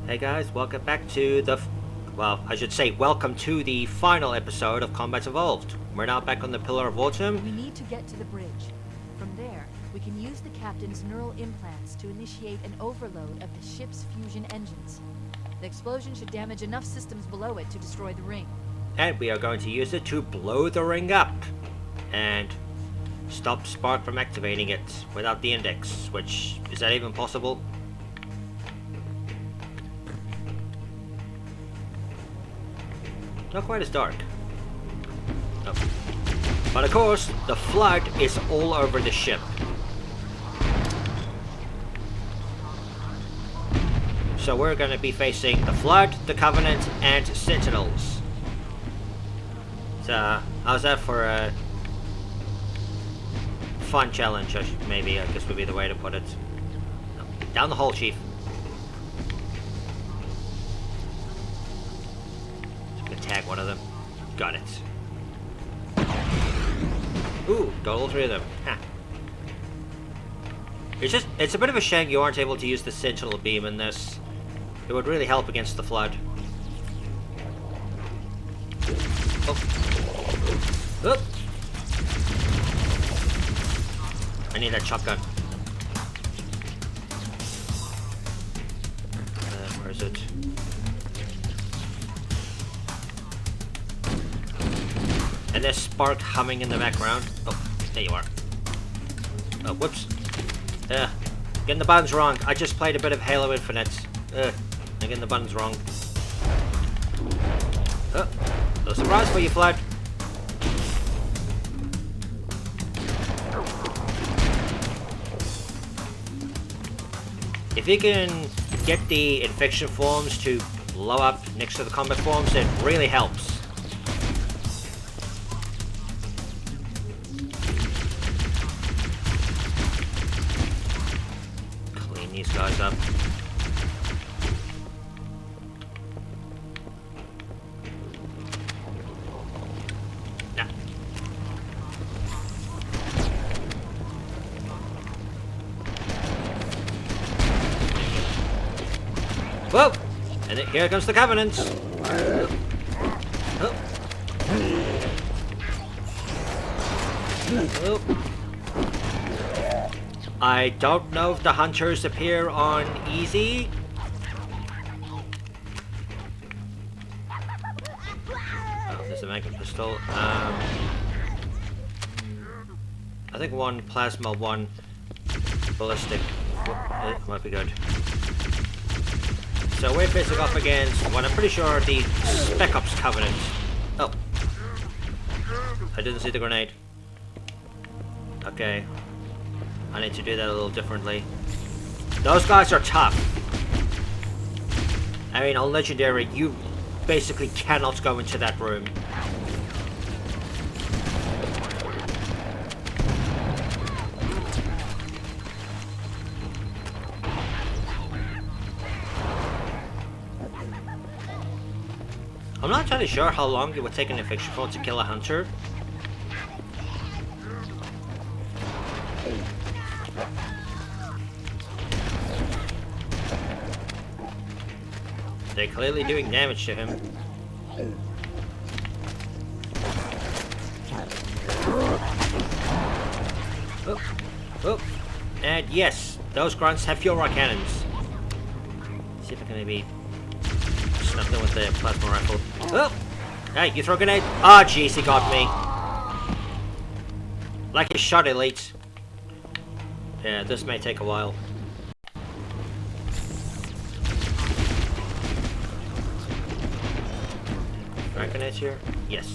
Hey guys, welcome back to well, I should say welcome to the final episode of Combat Evolved. We're now back on the Pillar of Autumn. We need to get to the bridge. From there, we can use the captain's neural implants to initiate an overload of the ship's fusion engines. The explosion should damage enough systems below it to destroy the ring. And we are going to use it to blow the ring up. And stop Spark from activating it without the index, which, is that even possible? Not quite as dark. No. But of course, the flood is all over the ship. So we're going to be facing the Flood, the Covenant, and Sentinels. So, how's that for a fun challenge, maybe, I guess would be the way to put it. Down the hole, Chief. Tag one of them. Got it. Ooh, got all three of them. Ha. It's a bit of a shame you aren't able to use the Sentinel beam in this. It would really help against the Flood. Oh. Oh. I need that shotgun. Where is it? And there's Spark humming in the background. Oh, there you are. Oh, whoops. Getting the buttons wrong. I just played a bit of Halo Infinite. I'm getting the buttons wrong. Oh, no surprise for you, Flood. If you can get the infection forms to blow up next to the combat forms, it really helps. These guys up. Nah. Whoa! And here comes the Covenant. Oh. Oh. I don't know if the hunters appear on easy. Oh, there's a mega pistol. I think one plasma, one ballistic. It might be good. So we're facing off against what I'm pretty sure the Spec Ops Covenant. Oh. I didn't see the grenade. Okay. I need to do that a little differently. Those guys are tough. I mean, on Legendary, you basically cannot go into that room. I'm not entirely sure how long it would take an infection form to kill a hunter. They're clearly doing damage to him. Oh, oh. And yes, those grunts have fuel rod cannons. Let's see if I can maybe snap them with the plasma rifle. Oh! Hey, you throw a grenade? Ah, oh, jeez, he got me. Like a shot, Elite. Yeah, this may take a while. Grenades here? Yes.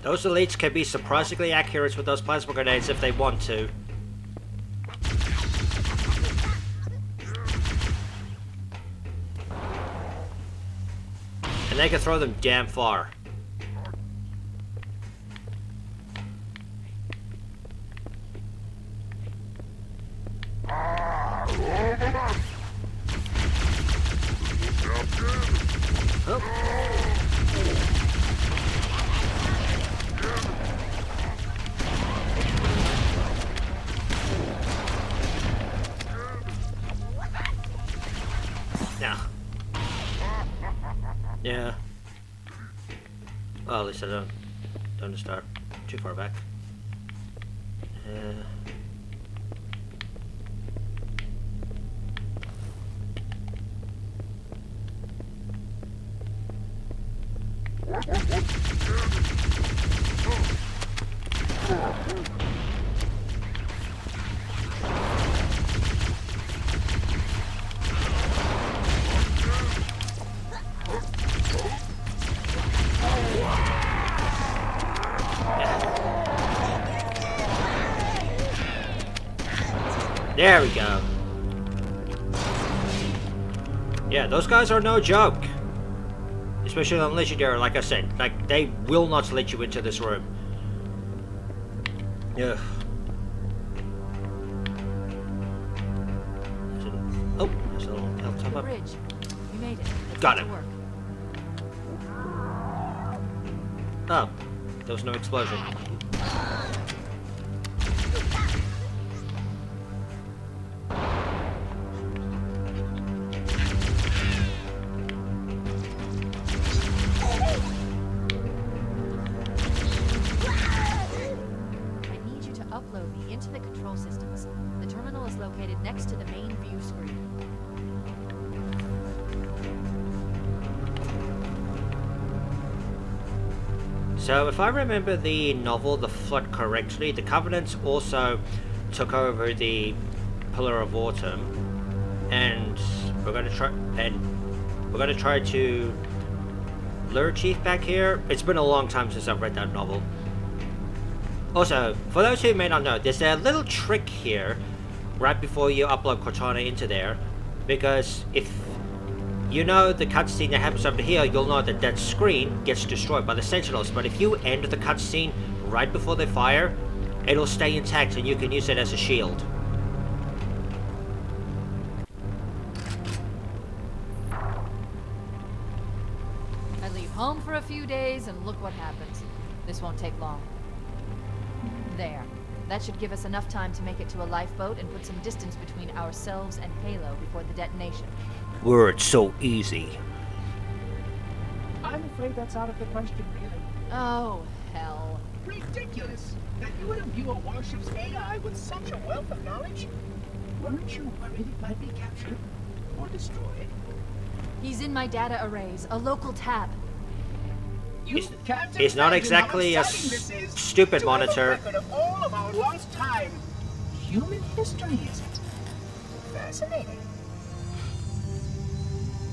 Those elites can be surprisingly accurate with those plasma grenades if they want to. And they can throw them damn far. Yeah. Yeah. Well, at least I don't start too far back. There we go. Yeah, those guys are no joke. Especially on Legendary, like I said. Like, they will not let you into this room. Yeah. Oh, there's a little hilltop up. Bridge. You made it. Let's Got get it. to work. Oh, there was no explosion. I need you to upload me into the control systems. The terminal is located next to the main view screen. So, if I remember the novel The Flood correctly, the Covenants also took over the Pillar of Autumn, and we're gonna try to lure Chief back here. It's been a long time since I've read that novel. Also, for those who may not know, there's a little trick here right before you upload Cortana into there, because if you know the cutscene that happens over here, you'll know that that screen gets destroyed by the Sentinels, but if you end the cutscene right before they fire, it'll stay intact and you can use it as a shield. I leave home for a few days and look what happens. This won't take long. There. That should give us enough time to make it to a lifeboat and put some distance between ourselves and Halo before the detonation. Were it so easy. I'm afraid that's out of the question, really. Oh, hell. Ridiculous that you would imbue a warship's AI with such a wealth of knowledge. Weren't you worried it might be captured or destroyed? He's in my data arrays, a local tab. You can't He's not imagine exactly how a exciting this is stupid to have a monitor. record of all of our lost time. Human history, is it? Fascinating.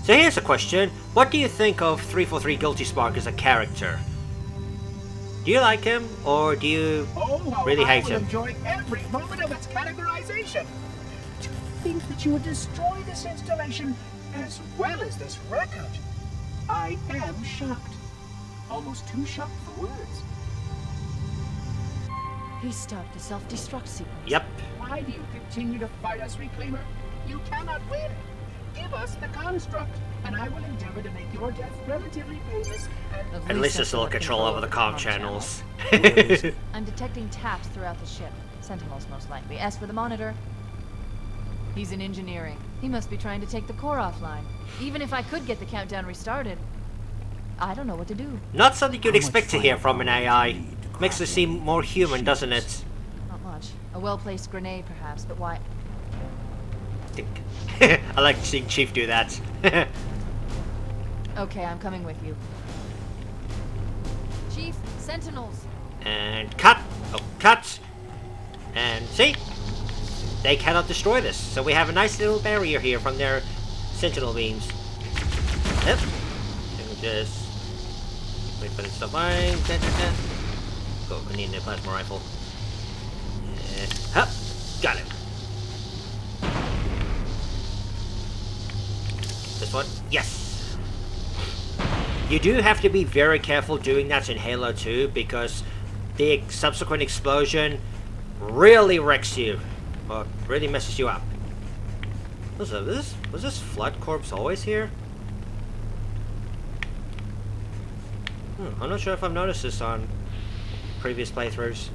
So here's a question. What do you think of 343 Guilty Spark as a character? Do you like him, or do you Oh, how really I hate will him? enjoy every moment of its categorization. To think that you would destroy this installation as well as this record. I am shocked. Almost too shocked for words. He stopped the self-destruct sequence. Yep. Why do you continue to fight us, Reclaimer? You cannot win. Give us the construct, and I will endeavor to make your death relatively painless and... At least there's still control over the comm channels. I'm detecting taps throughout the ship. Sentinels, most likely. As for the monitor, he's in engineering. He must be trying to take the core offline. Even if I could get the countdown restarted, I don't know what to do. Not something you'd expect to hear from an AI. Makes it seem more human, doesn't it? Not much. A well-placed grenade, perhaps, but why? I like seeing Chief do that. Okay, I'm coming with you. Chief, Sentinels! And cut! Oh, cut! And see? They cannot destroy this, so we have a nice little barrier here from their sentinel beams. Yep. And we just wait for this to line. Go, I need a plasma rifle. Hup! Got it. This one? Yes! You do have to be very careful doing that in Halo 2 because the subsequent explosion really wrecks you. Or really messes you up. Was this Flood Corpse always here? I'm not sure if I've noticed this on previous playthroughs.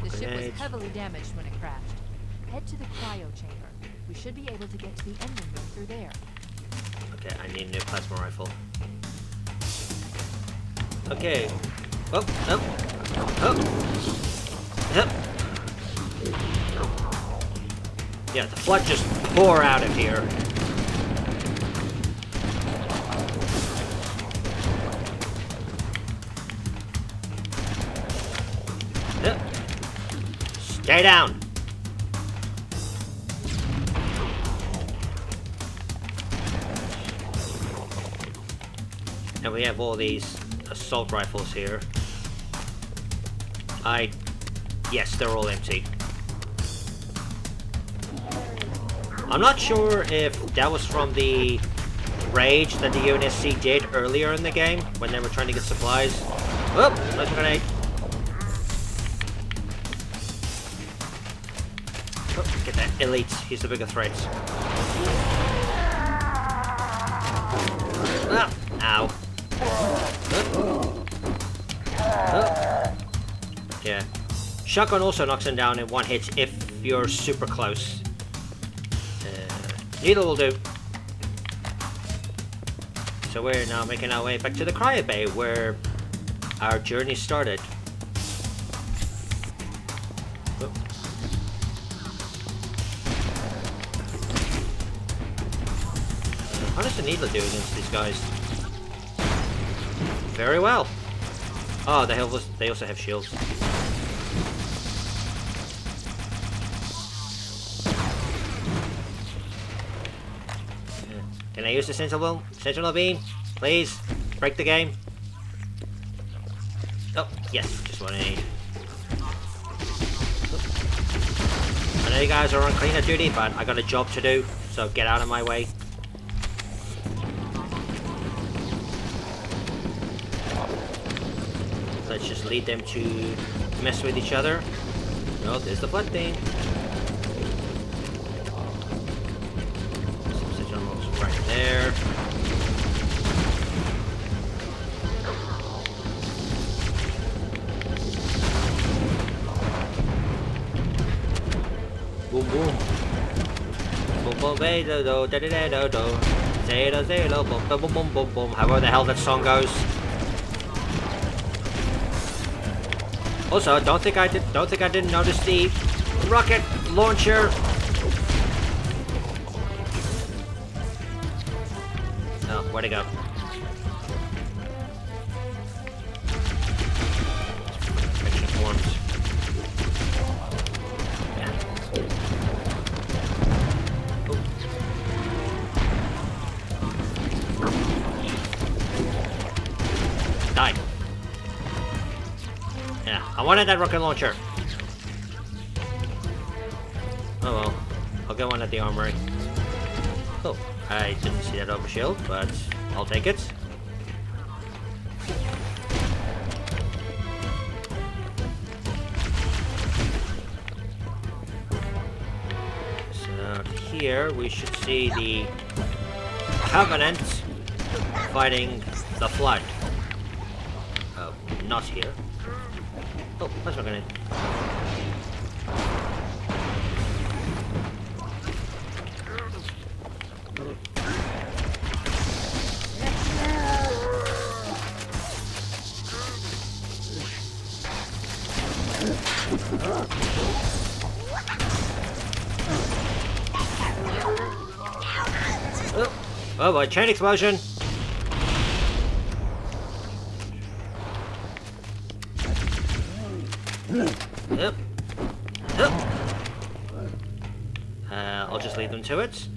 The ship was heavily damaged when it crashed. Head to the cryo chamber. We should be able to get to the engine room through there. Okay, I need a new plasma rifle. Okay. Oh, oh, oh, oh. Yeah, the flood just pour out of here. Stay down. And we have all these assault rifles here. Yes, they're all empty. I'm not sure if that was from the raid that the UNSC did earlier in the game when they were trying to get supplies. Oh, nice grenade. Oh, get that elite. He's the bigger threat. Ah, ow. Yeah. Shotgun also knocks him down in one hit if you're super close. Needle will do. So we're now making our way back to the cryo bay where our journey started. Oh. How does the needle do against these guys? Very well. Oh, they also have shields. Can I use the sentinel beam? Please? Break the game. Oh, yes, just what I need. I know you guys are on cleaner duty, but I got a job to do, so get out of my way. Let's just lead them to mess with each other. Oh, there's the blood thing. Some sentinels right there. Boom boom. Boom boom do do do do do do do. Zero zero boom boom boom boom boom. However the hell that song goes. Also, don't think I didn't notice the rocket launcher. Oh, where'd it go? Infection forms. Yeah. Oh. Die. Yeah, I wanted that rocket launcher. Oh well, I'll get one at the armory. Oh, I didn't see that overshield, but I'll take it. So here we should see the Covenant fighting the Flood. Oh, not here. Oh, that's not gonna. Oh boy, chain explosion! Yep. Yep. I'll just lead them to it.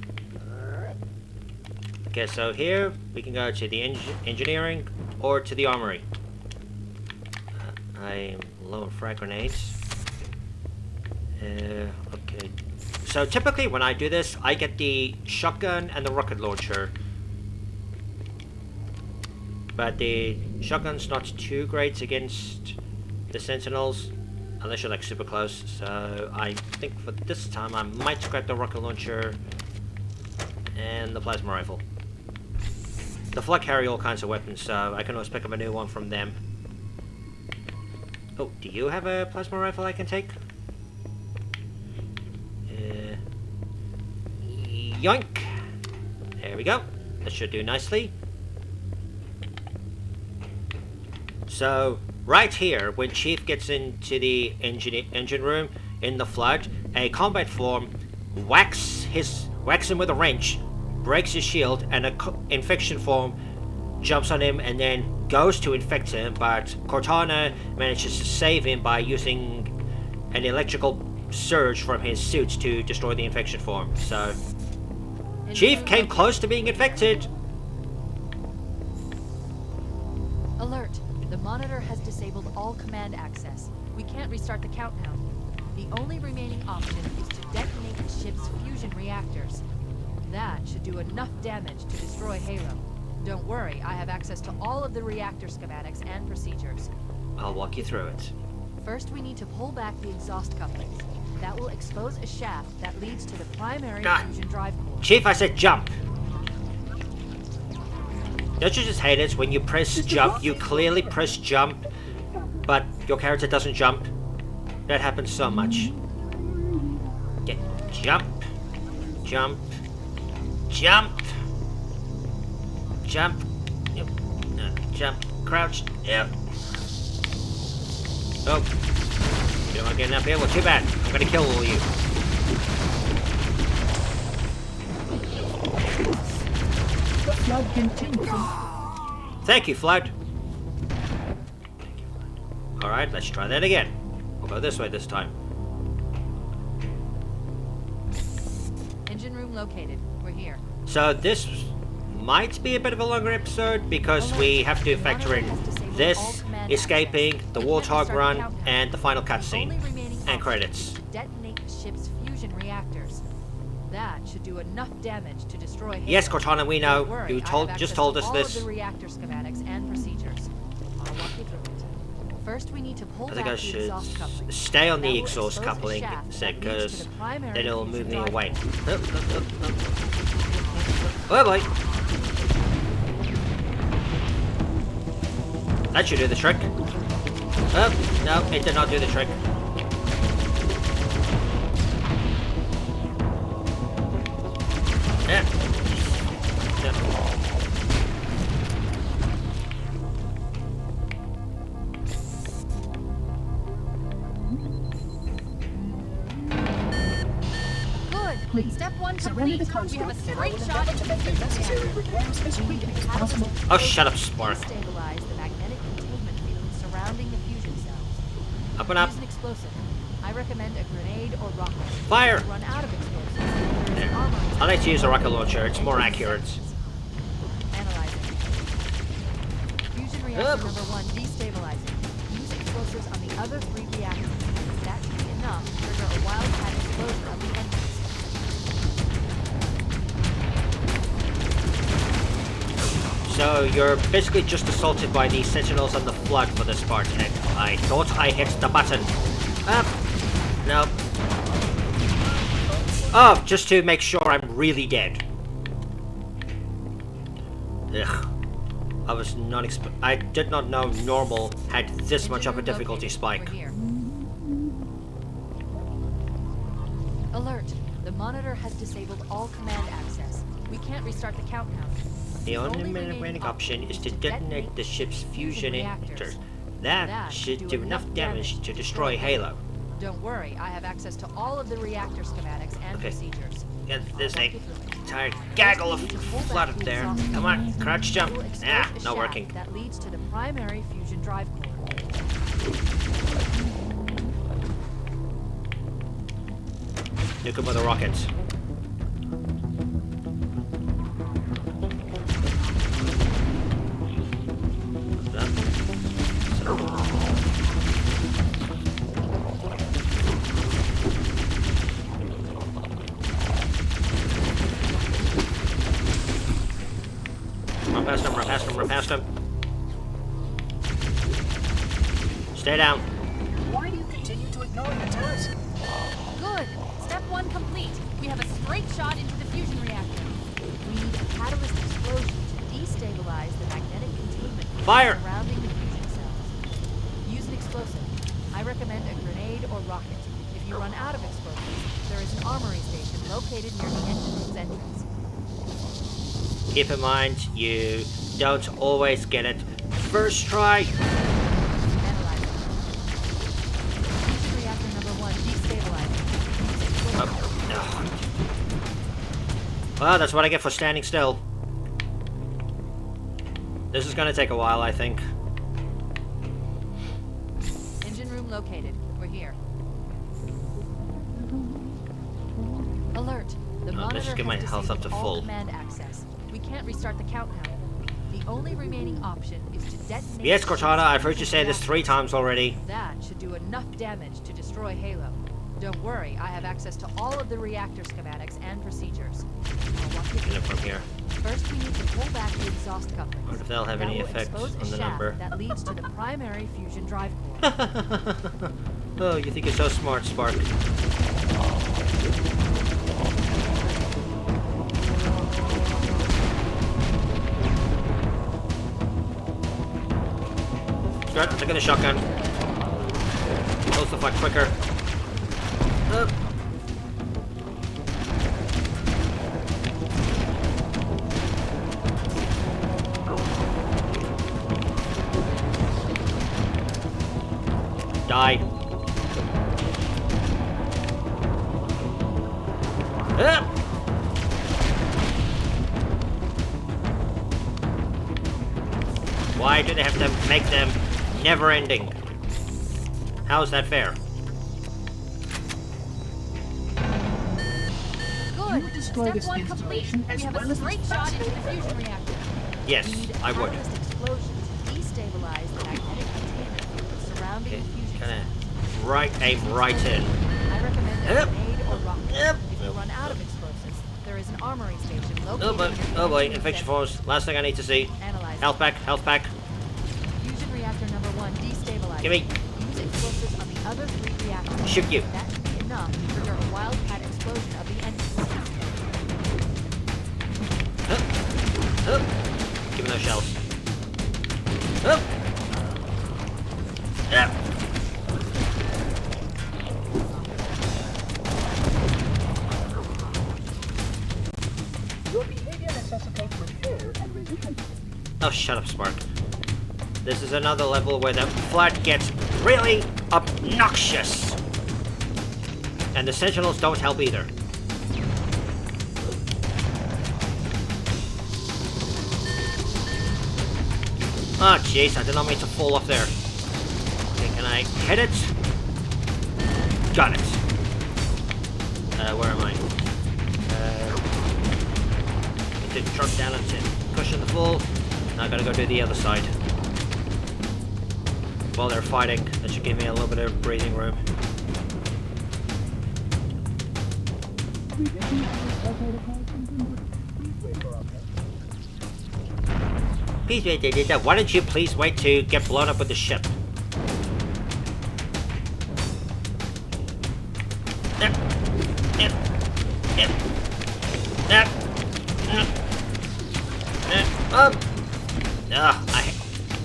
Okay, so here we can go to the engineering or to the armory. I'm low on frag grenades. Okay. So typically when I do this, I get the shotgun and the rocket launcher. But the shotgun's not too great against the sentinels, unless you're like super close. So I think for this time I might grab the rocket launcher and the plasma rifle. The Flood carry all kinds of weapons, so I can always pick up a new one from them. Oh, do you have a plasma rifle I can take? Yoink! There we go. That should do nicely. So, right here, when Chief gets into the engine room in the Flood, a combat form whacks him with a wrench, breaks his shield, and a infection form jumps on him and then goes to infect him, but Cortana manages to save him by using an electrical surge from his suit to destroy the infection form. So, Chief came close to being infected. Alert! The monitor has disabled all command access. We can't restart the countdown. The only remaining option is to detonate the ship's fusion reactors. That should do enough damage to destroy Halo. Don't worry, I have access to all of the reactor schematics and procedures. I'll walk you through it. First, we need to pull back the exhaust couplings. That will expose a shaft that leads to the primary fusion drive core. Chief, I said jump! Don't you just hate it when you press jump, you clearly press jump, but your character doesn't jump? That happens so much. Get jump, jump, jump, jump, yep, jump, crouch, yep. Oh, you don't want to get up here? Well, too bad. I'm gonna kill all of you. The Flood continues. Thank you, Flood. Alright, let's try that again. We'll go this way this time. Engine room located. We're here. So this might be a bit of a longer episode because we have to factor in this, escaping, the Warthog run, and the final cutscene. And credits. Detonate the ship's fusion reactors. That should do enough damage to destroy Halo. Yes, Cortana, we know. Don't worry, You I have just access told to us all this. of the reactor schematics and procedures. I'll walk you through it. First, we need to pull I think back I the should exhaust coupling. stay on That the will exhaust expose a coupling shaft said that leads to because the primary then it'll fusion move me drive away. core. Oh boy. That should do the trick. Oh, no, it did not do the trick. Yeah. Yeah. Good. Please, Step one surrender the complete. We have a construct and I straight will shot endeavor to make the necessary repairs as quickly as possible. Oh, shut up, Spark. Stabilize the magnetic containment field surrounding the fusion cells. Up and up. Use an explosive. I recommend a grenade or rocket. Fire! If you run out of explosives, there is There. armor I like to use a rocket launcher, it's more accurate. Analyzing. Fusion reactor number 1 destabilizing. Use explosives on the other 3 reactors. That should be enough to trigger a wildcat explosion of the engines. So you're basically just assaulted by the Sentinels and the Flood for this part, and I thought I hit the button. No. Oh, just to make sure I'm really dead. Ugh. I did not know normal had this much of a difficulty spike. We're here. Alert. The monitor has disabled all command access. We can't restart the countdown. The only remaining option is to detonate the ship's fusion reactors. That should do enough damage to destroy Halo. Don't worry, I have access to all of the reactor schematics and Okay. procedures. Get this I'll walk thing. you through it. Entire gaggle of flood up there. Come on, crouch jump. Will expose Ah, a not shaft working. That leads to the primary fusion drive core. Nuke him with the rockets. past him, run past him, run past him. Stay down. Why do you continue to ignore the task? Good. Step 1 complete. We have a straight shot into the fusion reactor. We need a catalyst explosion to destabilize the magnetic containment field Fire! surrounding the fusion cells. Use an explosive. I recommend a grenade or rocket. If you run out of explosives, there is an armory station located near the engine room's entrance. Keep in mind, you don't always get it first try. Analyze it. Fusion reactor number 1 destabilizing. Use explosive. No. Well, that's what I get for standing still. This is gonna take a while, I think. Engine room located. We're here. Alert. The monitor let's just get my has health up to disabled all full. command access. We can't restart the countdown. The only remaining option is to detonate. Yes, the Cortana, I've heard you fusion say this 3 reactor. times already. That should do enough damage to destroy Halo. Don't worry, I have access to all of the reactor schematics and procedures. I'll walk you Get it through. from here. First, we need to pull back the exhaust couplings. Wonder if they'll have That any will effect expose a on the shaft number. that leads to the primary fusion drive core. Oh, you think you're so smart, Spark. Good, I'm taking the shotgun. Close the fight quicker. Up. Die. Up. Why do they have to make them never ending? How's that fair? Good. destroy this Step 1 complete. installation We as have well a as straight its shot into the payload. fusion reactor. Yes, We need a I would. catalyst explosion to destabilize the magnetic containment field surrounding Okay, the fusion kinda cells. aim right in. I recommend a Yep. grenade or rocket. Yep. If you run out of explosives, there is an armory station located Oh boy, near the oh boy, engine room infection center. forms. Last thing I need to see. Analyze. Health pack, health pack. Fusion reactor number 1 destabilized. Gimme. Use explosives on the other 3 reactors. Shoot you. That should be enough to trigger a wildcat explosion of the engine. Up. Give me those shells. Up. Yeah. Your behavior necessitates repair and revision. Oh, shut up, Spark. This is another level where the flat gets really obnoxious. And the Sentinels don't help either. Oh, jeez, I did not mean to fall off there. Okay, can I hit it? Got it. Where am I? Need to drop down and cushion the fall. Now I gotta go do the other side. While they're fighting, that should give me a little bit of breathing room. Please wait, they did that. Why don't you please wait to get blown up with the ship?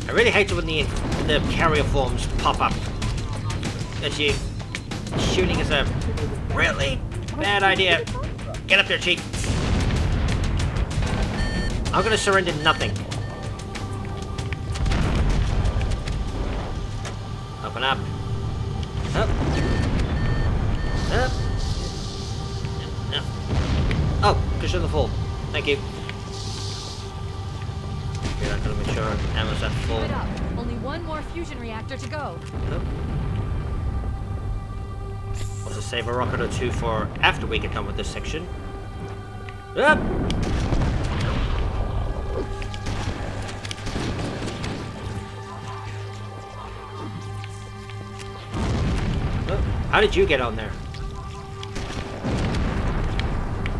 I really hate it when the carrier forms pop up. That you shooting is a really bad idea. Get up there, Chief. I'm gonna surrender nothing. Up and up. Up. Up. Oh, cushion the fall. Thank you. Okay, I'm gonna make sure ammo's at full. Keep it up. Only one more fusion reactor to go. Want to save a rocket or two for after we get done with this section. Up. How did you get on there?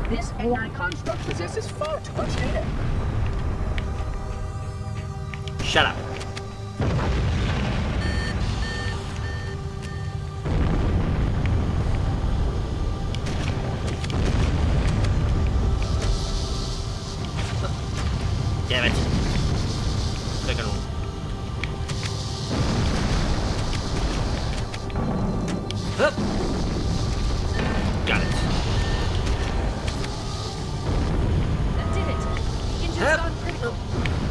This AI construct possesses far too much data. Shut up. Damn it. Freaking. Hup. Got it. That did it. The engine's Hup. gone critical.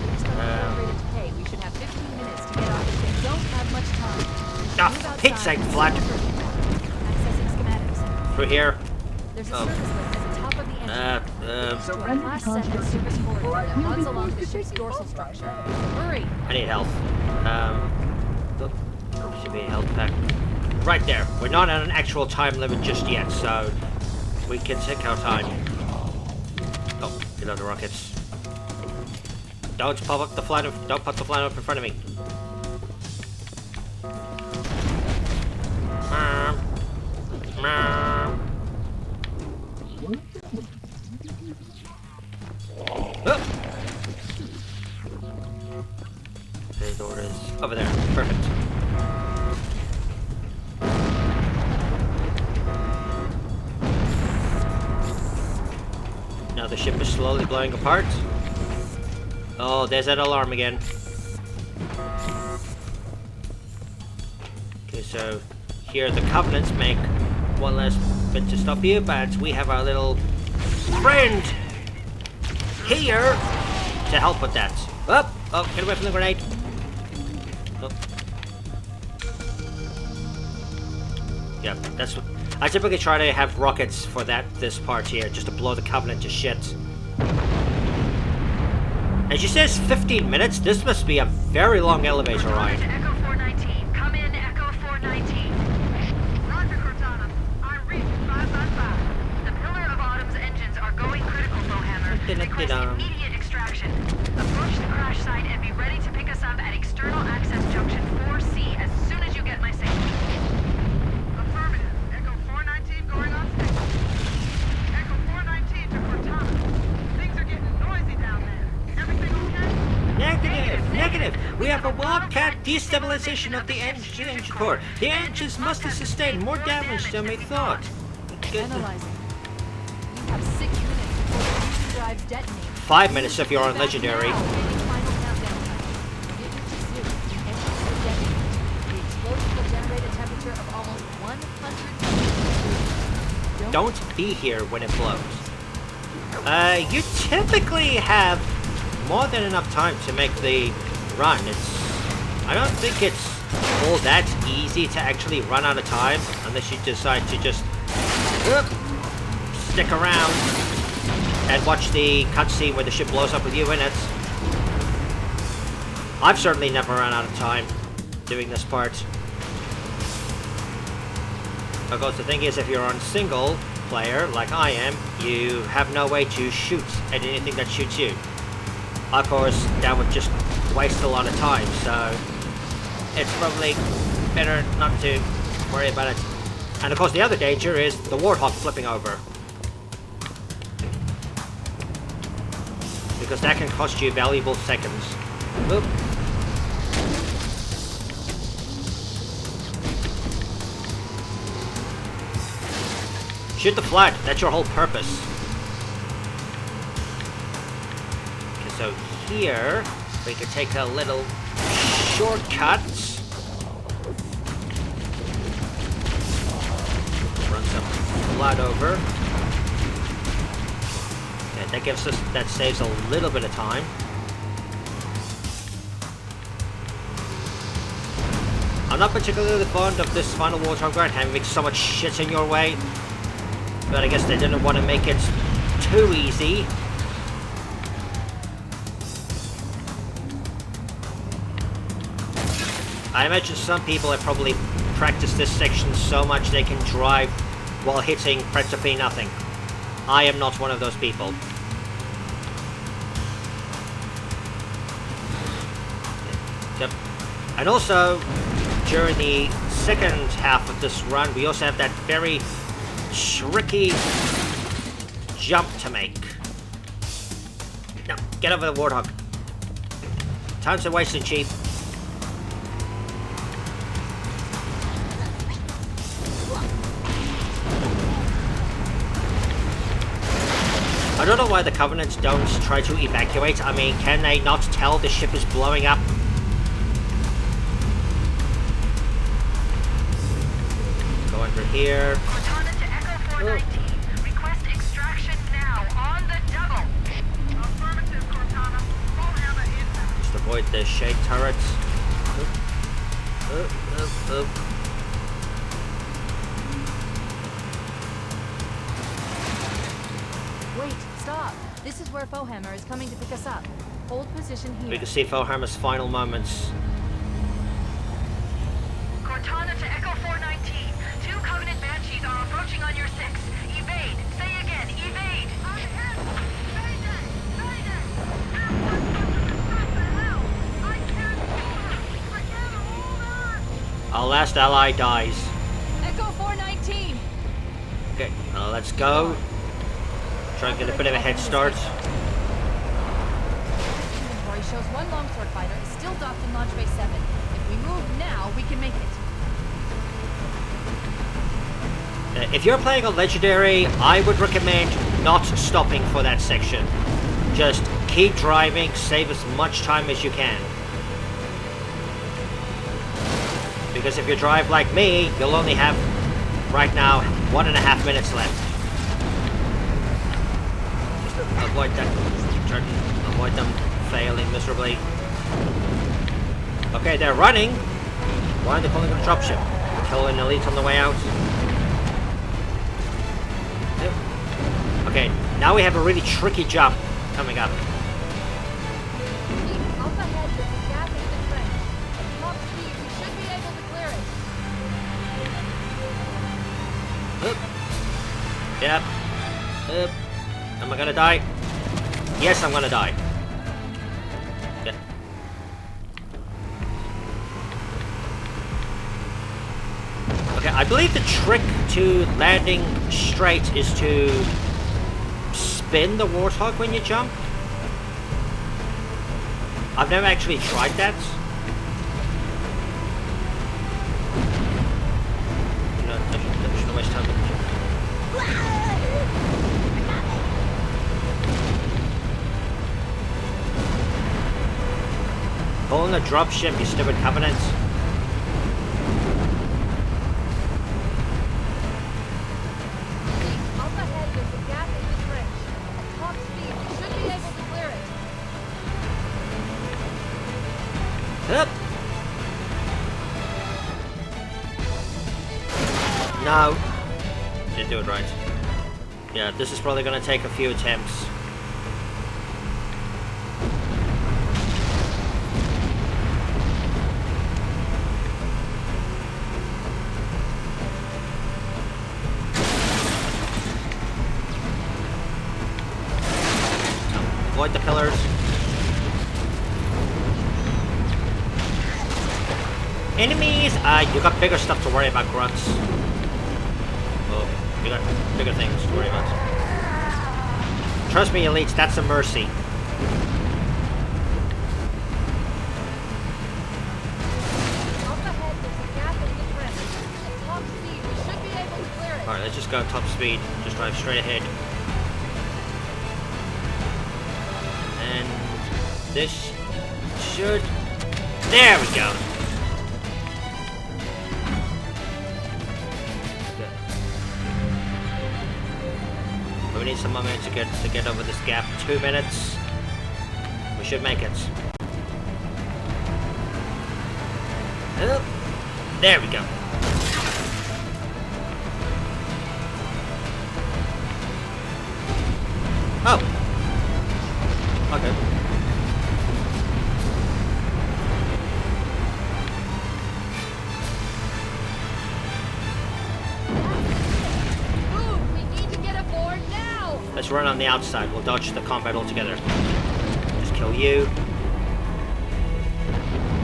Based on the rate of pay, we should have 15 minutes to get off if they don't have much time. Ah, Move outside pig's sake, and Flat. search for impact. Accessing schematics. Through here. There's a Oh. service lift at the top of the engine. To a Surrender class 7 contract. service corridor that runs along the ship's dorsal structure. Hurry! I need health. Look, there should be a health pack. Right there. We're not on an actual time limit just yet, so we can take our time. Oh, get out the rockets. Don't pop up the flat. Don't put the flat up in front of me. Oh. The door is over there. Perfect. Now the ship is slowly blowing apart. Oh, there's that alarm again. Okay, so here the Covenants make one last bit to stop you, but we have our little friend here to help with that. Oh, oh, get away from the grenade. Oh. Yeah, that's what I typically try to have rockets for this part here, just to blow the Covenant to shit. And she says 15 minutes. This must be a very long elevator ride. Echo 419. Come in, Echo 419. Roger, Cortana. I'm reading 555. The Pillar of Autumn's engines are going critical, Bowhammer. Request immediate extraction. Approach the crash site and be ready to pick us up at External Access Junction 4C as soon as you get my signal. Affirmative. Echo 419 going on station. Echo 419 to Cortana. Things are getting noisy down there. Everything okay? Negative. We have a wildcat destabilization of the engine core. The engines must have sustained more damage than we thought. Analyzing. You have 6 minutes before the fusion drives detonate. 5 minutes if you're on legendary. Now, final countdown time. Get your zero. The engines will detonate. The explosion will generate a temperature of almost 100 degrees. Don't be here when it blows. You typically have more than enough time to make the run. I don't think it's all that easy to actually run out of time unless you decide to just stick around and watch the cutscene where the ship blows up with you in it. I've certainly never run out of time doing this part. Of course, the thing is, if you're on single player, like I am, you have no way to shoot at anything that shoots you. Of course, that would just waste a lot of time, so it's probably better not to worry about it. And of course, the other danger is the Warthog flipping over. Because that can cost you valuable seconds. Oop. Shoot the flag, that's your whole purpose. Okay, so here, we can take a little shortcut. Run some blood over. Okay, that saves a little bit of time. I'm not particularly fond of this final Warthog ride, having so much shit in your way. But I guess they didn't want to make it too easy. I imagine some people have probably practiced this section so much they can drive while hitting practically nothing. I am not one of those people. Yep. And also, during the second half of this run, we also have that very tricky jump to make. No, get over the Warthog. Time's a wasting, Chief. I don't know why the Covenants don't try to evacuate. I mean, can they not tell the ship is blowing up? Go under here. Cortana to Echo 419. Request extraction now on the double. Affirmative, Cortana. Full hammer inbound. Just avoid the shade turrets. Oop. Wait, stop. This is where Fohammer is coming to pick us up. Hold position here. We can see Fohammer's final moments. Cortana to Echo 419. 2 Covenant Banshees are approaching on your 6. Evade. Say again, evade. On him. Mayday. Mayday. What the hell? I can't hold her. I can't hold her. Our last ally dies. Echo 419! Okay, let's go. Try and get a bit of a head start. Inventory shows 1 longsword fighter is still docked in Launch Bay 7. If we move now, we can make it. If you're playing a Legendary, I would recommend not stopping for that section. Just keep driving, save as much time as you can. Because if you drive like me, you'll only have, right now, 1.5 minutes left. Just avoid that. Try to avoid them failing miserably. Okay, they're running. Why are they calling it a dropship? Kill an elite on the way out. Okay, now we have a really tricky jump coming up. Up ahead, there's a gap in the trench. At top speed, we should be able to clear it. Oop. Yep. Oop. Am I gonna die? Yes, I'm gonna die. Yeah. Okay, I believe the trick to landing straight is to spin the Warthog when you jump. I've never actually tried that. No, I shouldn't waste time. Pulling a dropship, you stupid Covenants. Up ahead, there's a gap in the trench. At top speed, we should be able to clear it. Up. No. Didn't do it right. Yeah, this is probably gonna take a few attempts. Avoid the pillars. Enemies! You got bigger stuff to worry about, grunts. Oh, you got bigger things to worry about. Trust me, elites, that's a mercy. Up ahead, there's a gap in the trench. At top speed, we should be able to clear it. Alright, let's just go top speed. Just drive straight ahead. And this should... There we go. We need some momentum to get over this gap. 2 minutes. We should make it. Oh, there we go. Oh. Okay. Move! We need to get aboard now! Let's run on the outside. We'll dodge the combat altogether. Just kill you.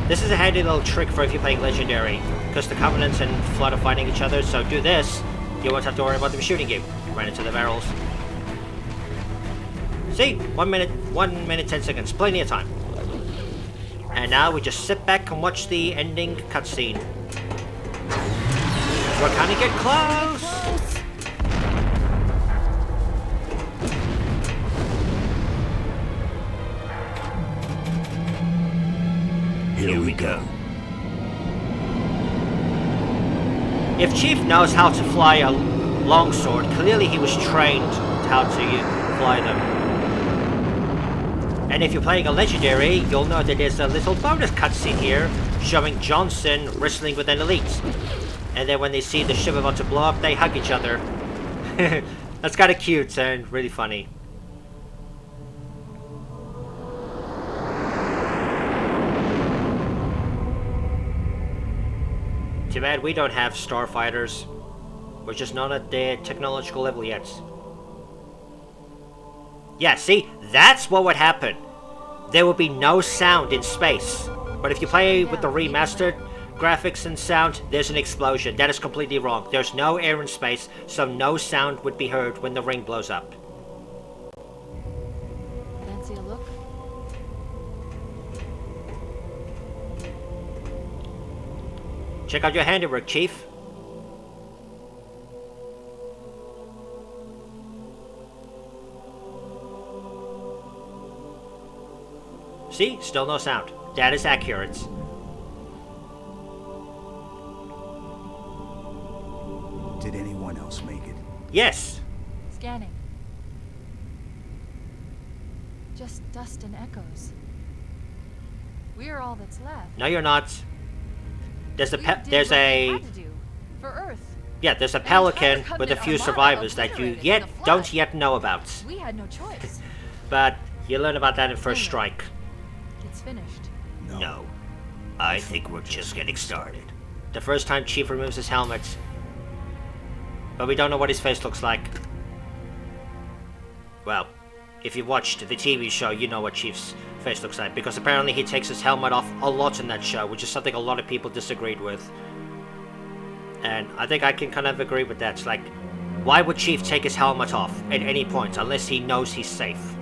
This is a handy little trick for if you're playing Legendary, because the Covenants and Flood are fighting each other, so do this, you won't have to worry about them shooting you. Right into the barrels. See? 1 minute, 10 seconds. Plenty of time. And now we just sit back and watch the ending cutscene. We're kind of getting close! Here we go. If Chief knows how to fly a longsword, clearly he was trained how to fly them. And if you're playing a legendary, you'll know that there's a little bonus cutscene here showing Johnson wrestling with an elite. And then when they see the ship about to blow up, they hug each other. That's kind of cute and really funny. Too bad we don't have starfighters. We're just not at the technological level yet. Yeah, see? That's what would happen. There would be no sound in space. But if you play with the remastered graphics and sound, there's an explosion. That is completely wrong. There's no air in space, so no sound would be heard when the ring blows up. Fancy a look? Check out your handiwork, Chief. See? Still no sound. That is accurate. Did anyone else make it? Yes. Scanning. Just dust and echoes. We're all that's left. No, you're not. There's We did what we there's a had to do for Earth. yeah, there's a entire pelican with a Covenant few armada survivors that you obliterated in the flood. don't yet know about. We had no choice. But you learn about that in First Anyway. Strike. It's finished. No. I think we're just getting started. The first time Chief removes his helmet. But we don't know what his face looks like. Well, if you watched the TV show, you know what Chief's face looks like. Because apparently he takes his helmet off a lot in that show, which is something a lot of people disagreed with. And I think I can kind of agree with that. It's like, why would Chief take his helmet off at any point unless he knows he's safe?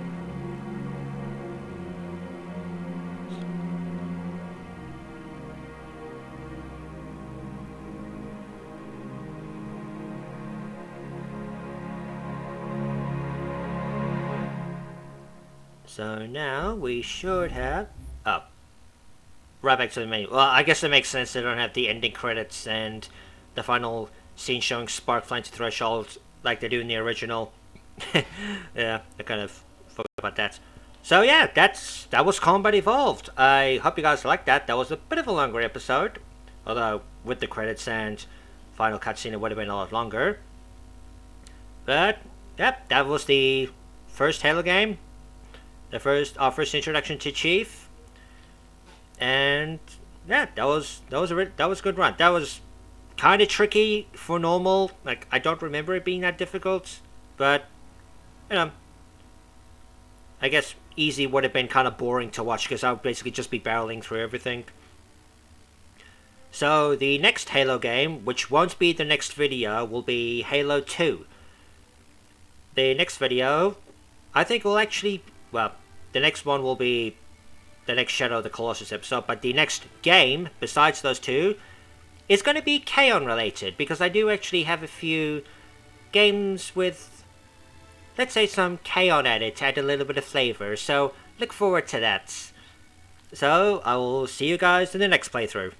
So now we should have... Oh. Right back to the menu. Well, I guess it makes sense they don't have the ending credits and the final scene showing Spark flying to Threshold like they do in the original. Yeah, I kind of forgot about that. So yeah, that was Combat Evolved. I hope you guys liked that. That was a bit of a longer episode. Although, with the credits and final cutscene, it would have been a lot longer. But, yep, that was the first Halo game. Our first introduction to Chief, and yeah, that was a good run. That was kind of tricky for normal. Like, I don't remember it being that difficult, but you know, I guess easy would have been kind of boring to watch because I would basically just be barreling through everything. So the next Halo game, which won't be the next video, will be Halo 2. The next video, I think, will actually... Well, the next one will be the next Shadow of the Colossus episode, but the next game, besides those two, is going to be K-On! Related, because I do actually have a few games with, let's say, some K-On! At it, to add a little bit of flavor, so look forward to that. So, I will see you guys in the next playthrough.